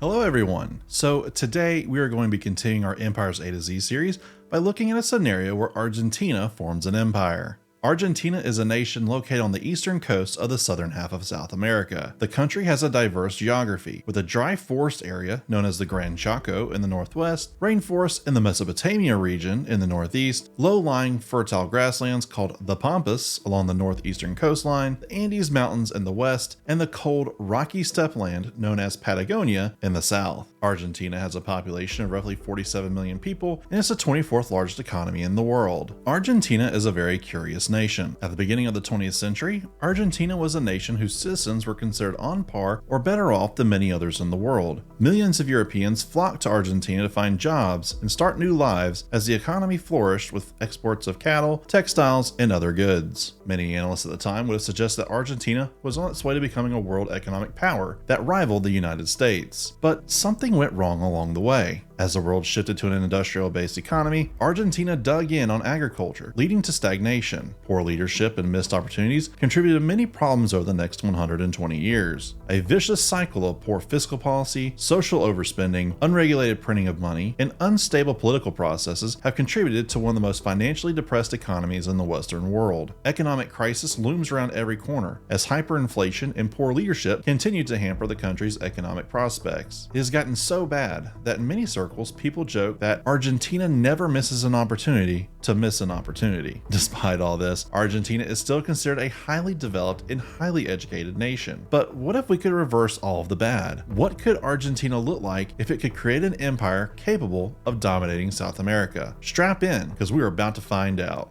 Hello everyone! So today we are going to be continuing our Empires A to Z series by looking at a scenario where Argentina forms an empire. Argentina is a nation located on the eastern coast of the southern half of South America. The country has a diverse geography, with a dry forest area known as the Gran Chaco in the northwest, rainforests in the Mesopotamia region in the northeast, low-lying fertile grasslands called the Pampas along the northeastern coastline, the Andes Mountains in the west, and the cold, rocky steppe land known as Patagonia in the south. Argentina has a population of roughly 47 million people, and it's the 24th largest economy in the world. Argentina is a very curious nation. At the beginning of the 20th century, Argentina was a nation whose citizens were considered on par or better off than many others in the world. Millions of Europeans flocked to Argentina to find jobs and start new lives as the economy flourished with exports of cattle, textiles, and other goods. Many analysts at the time would have suggested that Argentina was on its way to becoming a world economic power that rivaled the United States. But something went wrong along the way. As the world shifted to an industrial-based economy, Argentina dug in on agriculture, leading to stagnation. Poor leadership and missed opportunities contributed to many problems over the next 120 years. A vicious cycle of poor fiscal policy, social overspending, unregulated printing of money, and unstable political processes have contributed to one of the most financially depressed economies in the Western world. Economic crisis looms around every corner, as hyperinflation and poor leadership continue to hamper the country's economic prospects. It has gotten so bad that in many circles, people joke that Argentina never misses an opportunity to miss an opportunity. Despite all this, Argentina is still considered a highly developed and highly educated nation. But what if we could reverse all of the bad? What could Argentina look like if it could create an empire capable of dominating South America? Strap in, because we are about to find out.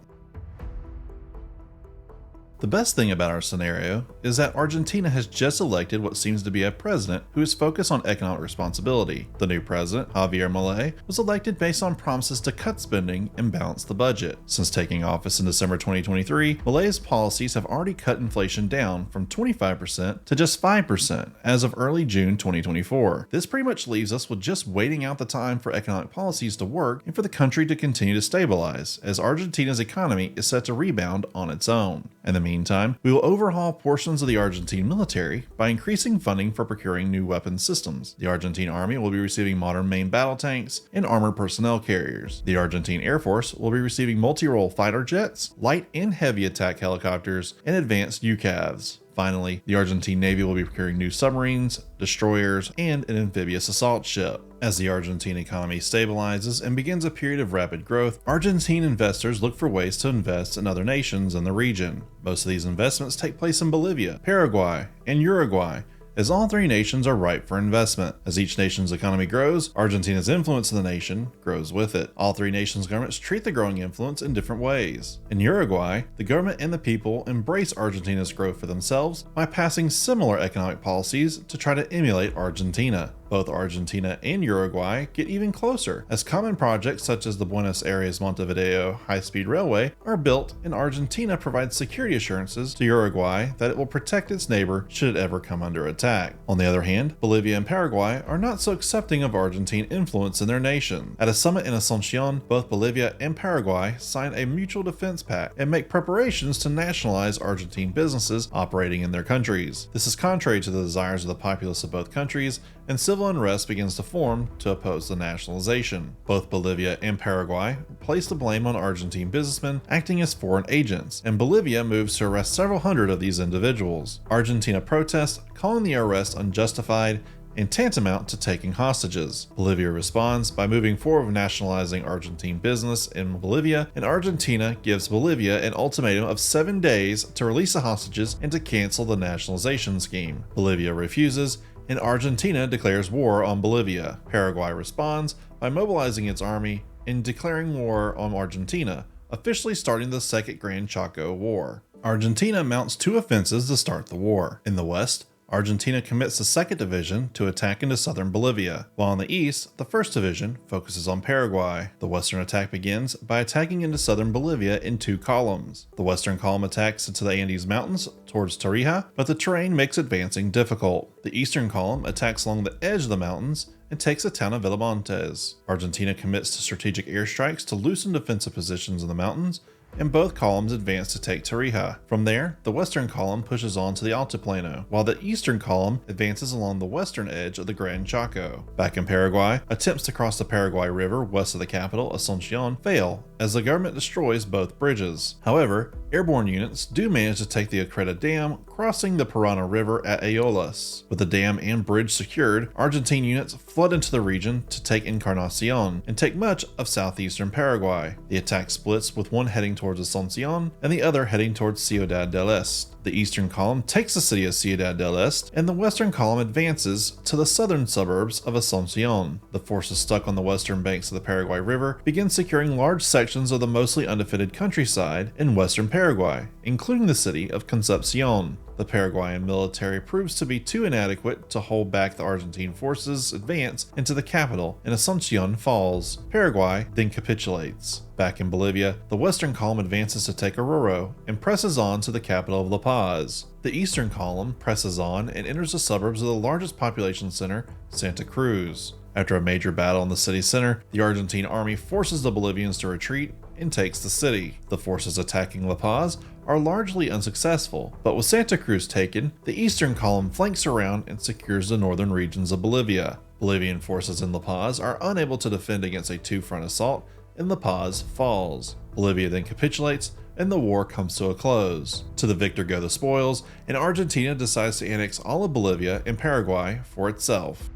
The best thing about our scenario is that Argentina has just elected what seems to be a president who is focused on economic responsibility. The new president, Javier Milei, was elected based on promises to cut spending and balance the budget. Since taking office in December 2023, Milei's policies have already cut inflation down from 25% to just 5% as of early June 2024. This pretty much leaves us with just waiting out the time for economic policies to work and for the country to continue to stabilize, as Argentina's economy is set to rebound on its own. In the meantime, we will overhaul portions of the Argentine military by increasing funding for procuring new weapons systems. The Argentine Army will be receiving modern main battle tanks and armored personnel carriers. The Argentine Air Force will be receiving multi-role fighter jets, light and heavy attack helicopters, and advanced UCAVs. Finally, the Argentine Navy will be procuring new submarines, destroyers, and an amphibious assault ship. As the Argentine economy stabilizes and begins a period of rapid growth, Argentine investors look for ways to invest in other nations in the region. Most of these investments take place in Bolivia, Paraguay, and Uruguay, as all three nations are ripe for investment. As each nation's economy grows, Argentina's influence in the nation grows with it. All three nations' governments treat the growing influence in different ways. In Uruguay, the government and the people embrace Argentina's growth for themselves by passing similar economic policies to try to emulate Argentina. Both Argentina and Uruguay get even closer, as common projects such as the Buenos Aires-Montevideo high-speed railway are built, and Argentina provides security assurances to Uruguay that it will protect its neighbor should it ever come under attack. On the other hand, Bolivia and Paraguay are not so accepting of Argentine influence in their nation. At a summit in Asunción, both Bolivia and Paraguay sign a mutual defense pact and make preparations to nationalize Argentine businesses operating in their countries. This is contrary to the desires of the populace of both countries, and civil unrest begins to form to oppose the nationalization. Both Bolivia and Paraguay place the blame on Argentine businessmen acting as foreign agents, and Bolivia moves to arrest several hundred of these individuals. Argentina protests, calling the arrest unjustified and tantamount to taking hostages. Bolivia responds by moving forward with nationalizing Argentine business in Bolivia, and Argentina gives Bolivia an ultimatum of 7 days to release the hostages and to cancel the nationalization scheme. Bolivia refuses, and Argentina declares war on Bolivia. Paraguay responds by mobilizing its army and declaring war on Argentina, officially starting the Second Gran Chaco War. Argentina mounts 2 offensives to start the war. In the west, Argentina commits the 2nd Division to attack into southern Bolivia, while in the east, the 1st Division focuses on Paraguay. The western attack begins by attacking into southern Bolivia in 2 columns. The western column attacks into the Andes Mountains towards Tarija, but the terrain makes advancing difficult. The eastern column attacks along the edge of the mountains and takes the town of Villamontes. Argentina commits to strategic airstrikes to loosen defensive positions in the mountains, and both columns advance to take Tarija. From there, the western column pushes on to the Altiplano, while the eastern column advances along the western edge of the Gran Chaco. Back in Paraguay, attempts to cross the Paraguay River west of the capital, Asuncion, fail, as the government destroys both bridges. However, airborne units do manage to take the Acreta Dam, crossing the Parana River at Ayolas. With the dam and bridge secured, Argentine units flood into the region to take Encarnacion and take much of southeastern Paraguay. The attack splits, with one heading towards Asuncion and the other heading towards Ciudad del Este. The eastern column takes the city of Ciudad del Este, and the western column advances to the southern suburbs of Asuncion. The forces stuck on the western banks of the Paraguay River begin securing large sections of the mostly undefended countryside in western Paraguay, including the city of Concepcion. The Paraguayan military proves to be too inadequate to hold back the Argentine forces' advance into the capital, and Asuncion falls. Paraguay then capitulates. Back in Bolivia, the western column advances to take Oruro and presses on to the capital of La Paz. The eastern column presses on and enters the suburbs of the largest population center, Santa Cruz. After a major battle in the city center, the Argentine army forces the Bolivians to retreat and takes the city. The forces attacking La Paz are largely unsuccessful, but with Santa Cruz taken, the eastern column flanks around and secures the northern regions of Bolivia. Bolivian forces in La Paz are unable to defend against a two-front assault, and La Paz falls. Bolivia then capitulates, and the war comes to a close. To the victor go the spoils, and Argentina decides to annex all of Bolivia and Paraguay for itself.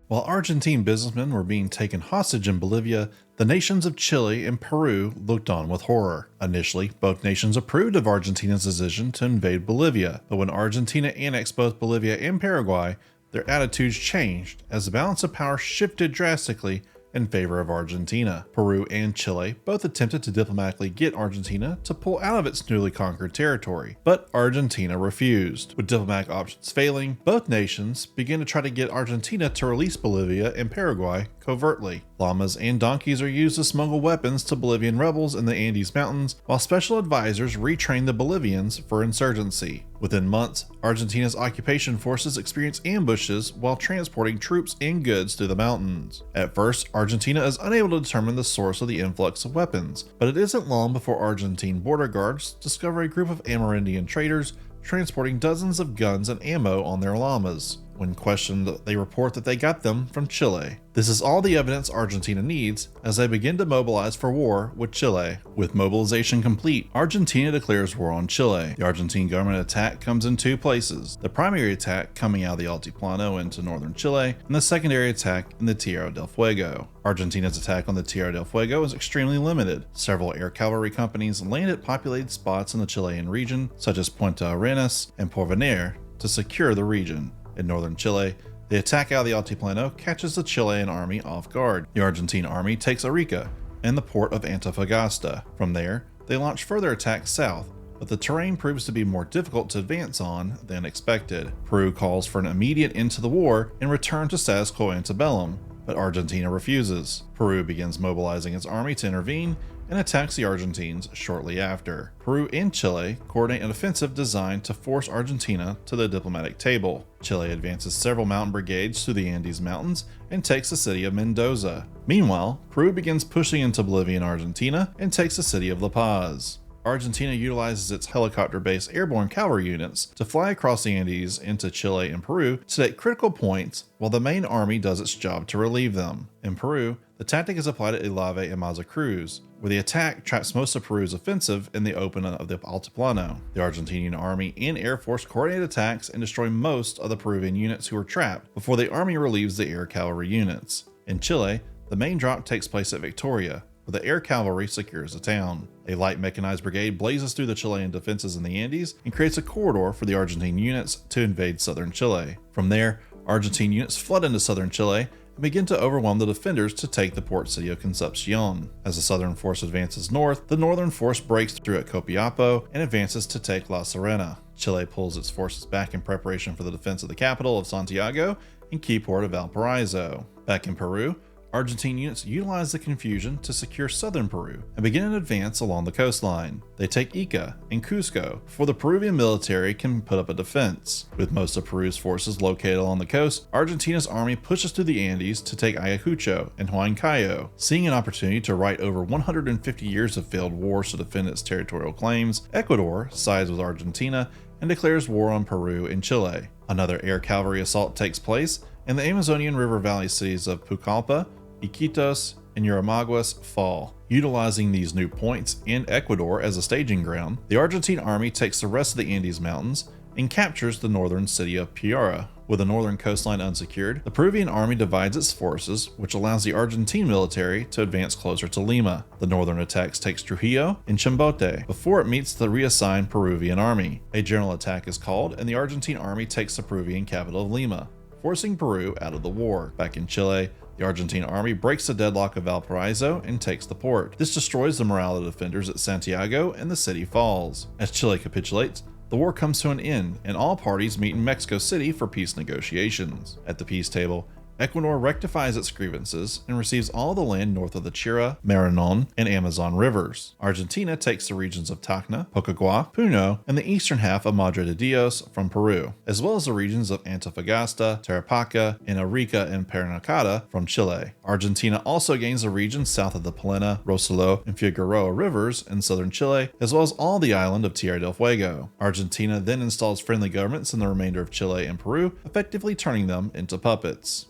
While Argentine businessmen were being taken hostage in Bolivia, the nations of Chile and Peru looked on with horror. Initially, both nations approved of Argentina's decision to invade Bolivia, but when Argentina annexed both Bolivia and Paraguay, their attitudes changed as the balance of power shifted drastically in favor of Argentina. Peru and Chile both attempted to diplomatically get Argentina to pull out of its newly conquered territory, but Argentina refused. With diplomatic options failing, both nations began to try to get Argentina to release Bolivia and Paraguay covertly. Llamas and donkeys are used to smuggle weapons to Bolivian rebels in the Andes Mountains, while special advisors retrain the Bolivians for insurgency. Within months, Argentina's occupation forces experience ambushes while transporting troops and goods through the mountains. At first, Argentina is unable to determine the source of the influx of weapons, but it isn't long before Argentine border guards discover a group of Amerindian traders transporting dozens of guns and ammo on their llamas. When questioned, they report that they got them from Chile. This is all the evidence Argentina needs as they begin to mobilize for war with Chile. With mobilization complete, Argentina declares war on Chile. The Argentine government attack comes in two places: the primary attack coming out of the Altiplano into northern Chile, and the secondary attack in the Tierra del Fuego. Argentina's attack on the Tierra del Fuego is extremely limited. Several air cavalry companies land at populated spots in the Chilean region, such as Punta Arenas and Porvenir, to secure the region. In northern Chile, the attack out of the Altiplano catches the Chilean army off guard. The Argentine army takes Arica and the port of Antofagasta. From there, they launch further attacks south, but the terrain proves to be more difficult to advance on than expected. Peru calls for an immediate end to the war and return to status quo antebellum, but Argentina refuses. Peru begins mobilizing its army to intervene and attacks the Argentines shortly after. Peru and Chile coordinate an offensive designed to force Argentina to the diplomatic table. Chile advances several mountain brigades through the Andes Mountains and takes the city of Mendoza. Meanwhile, Peru begins pushing into Bolivia and Argentina and takes the city of La Paz. Argentina utilizes its helicopter-based airborne cavalry units to fly across the Andes into Chile and Peru to take critical points, while the main army does its job to relieve them. In Peru, the tactic is applied at Ilave and Maza Cruz, where the attack traps most of Peru's offensive in the open of the Altiplano. The Argentinian army and air force coordinate attacks and destroy most of the Peruvian units who are trapped before the army relieves the air cavalry units. In Chile, the main drop takes place at Victoria, where the air cavalry secures the town. A light mechanized brigade blazes through the Chilean defenses in the Andes and creates a corridor for the Argentine units to invade southern Chile. From there, Argentine units flood into southern Chile and begin to overwhelm the defenders to take the port city of Concepcion. As the southern force advances north, the northern force breaks through at Copiapo and advances to take La Serena. Chile pulls its forces back in preparation for the defense of the capital of Santiago and key port of Valparaiso. Back in Peru, Argentine units utilize the confusion to secure southern Peru and begin an advance along the coastline. They take Ica and Cusco before the Peruvian military can put up a defense. With most of Peru's forces located along the coast, Argentina's army pushes through the Andes to take Ayacucho and Huancayo. Seeing an opportunity to right over 150 years of failed wars to defend its territorial claims, Ecuador sides with Argentina and declares war on Peru and Chile. Another air cavalry assault takes place, and the Amazonian River Valley cities of Pucallpa, Iquitos, and Yurimaguas fall. Utilizing these new points and Ecuador as a staging ground, the Argentine army takes the rest of the Andes Mountains and captures the northern city of Piura. With the northern coastline unsecured, the Peruvian army divides its forces, which allows the Argentine military to advance closer to Lima. The northern attack takes Trujillo and Chimbote before it meets the reassigned Peruvian army. A general attack is called, and the Argentine army takes the Peruvian capital of Lima, forcing Peru out of the war. Back in Chile, the Argentine army breaks the deadlock of Valparaiso and takes the port. This destroys the morale of the defenders at Santiago, and the city falls. As Chile capitulates, the war comes to an end, and all parties meet in Mexico City for peace negotiations. At the peace table, Ecuador rectifies its grievances and receives all the land north of the Chira, Maranon, and Amazon rivers. Argentina takes the regions of Tacna, Pocagua, Puno, and the eastern half of Madre de Dios from Peru, as well as the regions of Antofagasta, Tarapacá, and Arica and Parinacota from Chile. Argentina also gains the regions south of the Palena, Rosalo, and Figueroa rivers in southern Chile, as well as all the island of Tierra del Fuego. Argentina then installs friendly governments in the remainder of Chile and Peru, effectively turning them into puppets.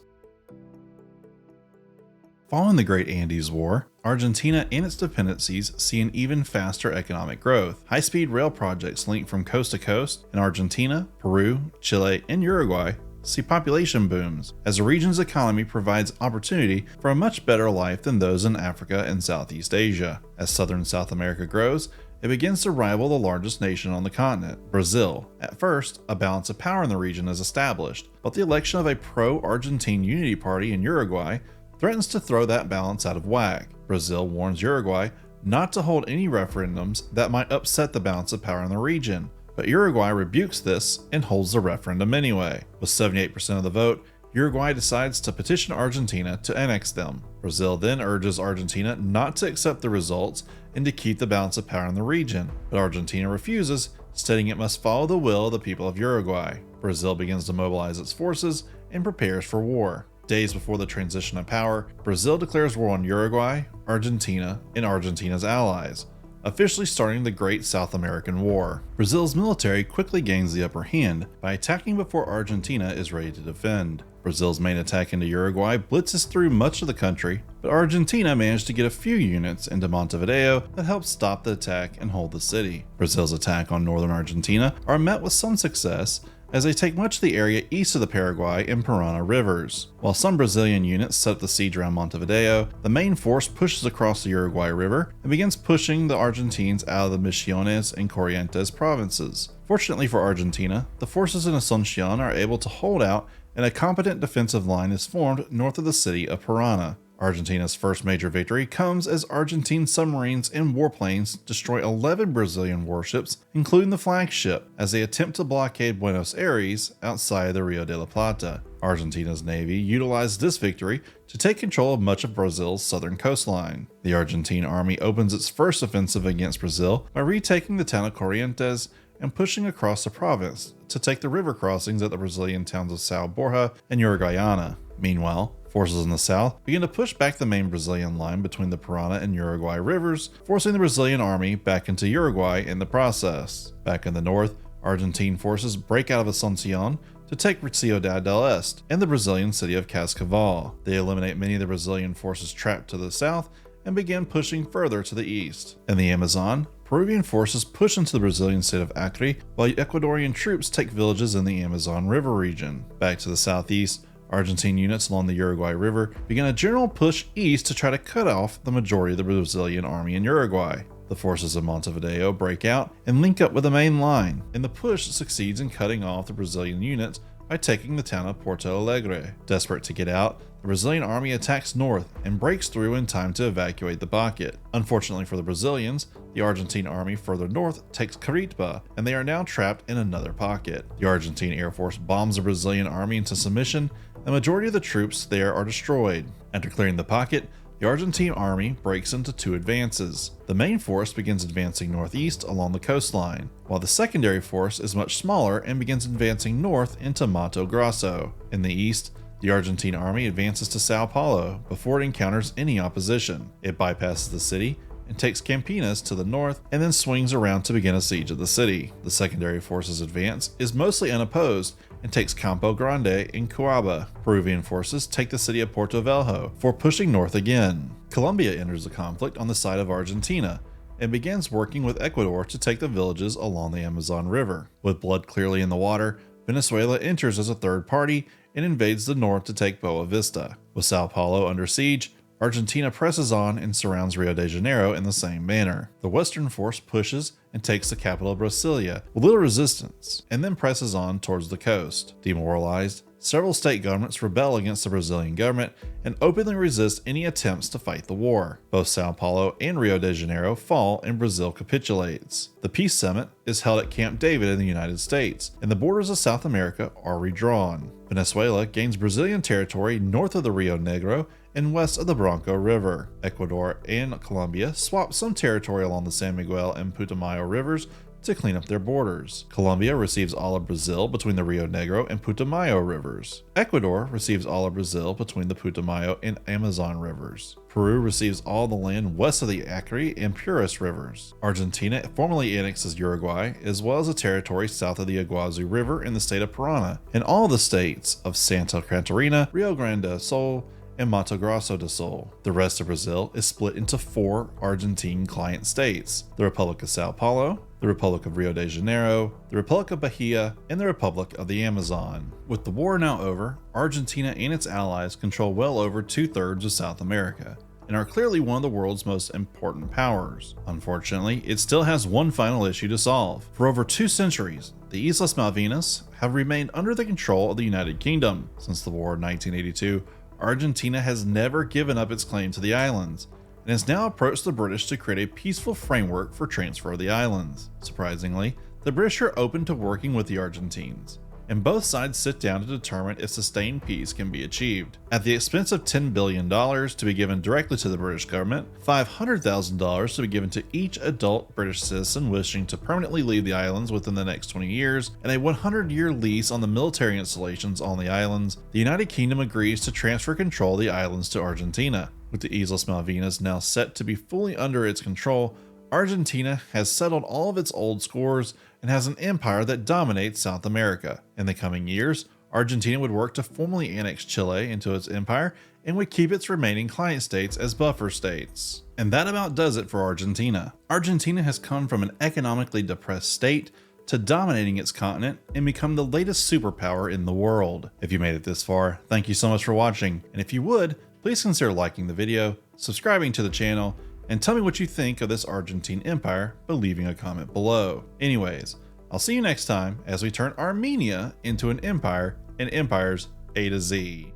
Following the Great Andes War, Argentina and its dependencies see an even faster economic growth. High-speed rail projects link from coast to coast in Argentina, Peru, Chile, and Uruguay see population booms, as the region's economy provides opportunity for a much better life than those in Africa and Southeast Asia. As southern South America grows, it begins to rival the largest nation on the continent, Brazil. At first, a balance of power in the region is established, but the election of a pro-Argentine unity party in Uruguay threatens to throw that balance out of whack. Brazil warns Uruguay not to hold any referendums that might upset the balance of power in the region, but Uruguay rebukes this and holds the referendum anyway. With 78% of the vote, Uruguay decides to petition Argentina to annex them. Brazil then urges Argentina not to accept the results and to keep the balance of power in the region, but Argentina refuses, stating it must follow the will of the people of Uruguay. Brazil begins to mobilize its forces and prepares for war. Days before the transition of power, Brazil declares war on Uruguay, Argentina, and Argentina's allies, officially starting the Great South American War. Brazil's military quickly gains the upper hand by attacking before Argentina is ready to defend. Brazil's main attack into Uruguay blitzes through much of the country, but Argentina managed to get a few units into Montevideo that helped stop the attack and hold the city. Brazil's attack on northern Argentina are met with some success, as they take much of the area east of the Paraguay and Parana rivers. While some Brazilian units set up the siege around Montevideo, the main force pushes across the Uruguay River and begins pushing the Argentines out of the Misiones and Corrientes provinces. Fortunately for Argentina, the forces in Asuncion are able to hold out, and a competent defensive line is formed north of the city of Parana. Argentina's first major victory comes as Argentine submarines and warplanes destroy 11 Brazilian warships, including the flagship, as they attempt to blockade Buenos Aires outside the Rio de la Plata. Argentina's navy utilized this victory to take control of much of Brazil's southern coastline. The Argentine army opens its first offensive against Brazil by retaking the town of Corrientes and pushing across the province to take the river crossings at the Brazilian towns of São Borja and Uruguaiana. Meanwhile, forces in the south begin to push back the main Brazilian line between the Parana and Uruguay rivers, forcing the Brazilian army back into Uruguay in the process. Back in the north, Argentine forces break out of Asuncion to take Ciudad del Este and the Brazilian city of Cascavel. They eliminate many of the Brazilian forces trapped to the south and begin pushing further to the east. In the Amazon, Peruvian forces push into the Brazilian state of Acre, while Ecuadorian troops take villages in the Amazon River region. Back to the southeast, Argentine units along the Uruguay River began a general push east to try to cut off the majority of the Brazilian army in Uruguay. The forces of Montevideo break out and link up with the main line, and the push succeeds in cutting off the Brazilian units by taking the town of Porto Alegre. Desperate to get out, the Brazilian army attacks north and breaks through in time to evacuate the pocket. Unfortunately for the Brazilians, the Argentine army further north takes Caritba, and they are now trapped in another pocket. The Argentine Air Force bombs the Brazilian army into submission, The majority of the troops there are destroyed. After clearing the pocket, the Argentine army breaks into two advances. The main force begins advancing northeast along the coastline, while the secondary force is much smaller and begins advancing north into Mato Grosso. In the east, the Argentine army advances to Sao Paulo before it encounters any opposition. It bypasses the city and takes Campinas to the north and then swings around to begin a siege of the city. The secondary force's advance is mostly unopposed and takes Campo Grande in Cuaba. Peruvian forces take the city of Porto Velho before pushing north again. Colombia enters the conflict on the side of Argentina and begins working with Ecuador to take the villages along the Amazon River. With blood clearly in the water, Venezuela enters as a third party and invades the north to take Boa Vista. With Sao Paulo under siege, Argentina presses on and surrounds Rio de Janeiro in the same manner. The Western force pushes and takes the capital Brasilia with little resistance, and then presses on towards the coast. Demoralized, several state governments rebel against the Brazilian government and openly resist any attempts to fight the war. Both Sao Paulo and Rio de Janeiro fall and Brazil capitulates. The peace summit is held at Camp David in the United States, and the borders of South America are redrawn. Venezuela gains Brazilian territory north of the Rio Negro and west of the Branco River. Ecuador and Colombia swap some territory along the San Miguel and Putumayo rivers to clean up their borders. Colombia receives all of Brazil between the Rio Negro and Putumayo rivers. Ecuador receives all of Brazil between the Putumayo and Amazon rivers. Peru receives all the land west of the Acre and Puris rivers. Argentina formally annexes Uruguay, as well as a territory south of the Iguazu River in the state of Parana, and all the states of Santa Catarina, Rio Grande do Sul, and Mato Grosso do Sul. The rest of Brazil is split into 4 Argentine client states: the Republic of Sao Paulo, the Republic of Rio de Janeiro, the Republic of Bahia, and the Republic of the Amazon. With the war now over, Argentina and its allies control well over 2/3 of South America, and are clearly one of the world's most important powers. Unfortunately, it still has one final issue to solve. For over 2 centuries, the Islas Malvinas have remained under the control of the United Kingdom. Since the war of 1982, Argentina has never given up its claim to the islands, and has now approached the British to create a peaceful framework for transfer of the islands. Surprisingly, the British are open to working with the Argentines, and both sides sit down to determine if sustained peace can be achieved. At the expense of $10 billion to be given directly to the British government, $500,000 to be given to each adult British citizen wishing to permanently leave the islands within the next 20 years, and a 100-year lease on the military installations on the islands, the United Kingdom agrees to transfer control of the islands to Argentina. With the Islas Malvinas now set to be fully under its control, Argentina has settled all of its old scores and has an empire that dominates South America. In the coming years, Argentina would work to formally annex Chile into its empire and would keep its remaining client states as buffer states. And that about does it for Argentina. Argentina has come from an economically depressed state to dominating its continent and become the latest superpower in the world. If you made it this far, thank you so much for watching, and if you would, please consider liking the video, subscribing to the channel, and tell me what you think of this Argentine empire by leaving a comment below. Anyways, I'll see you next time as we turn Armenia into an empire and empires A to Z.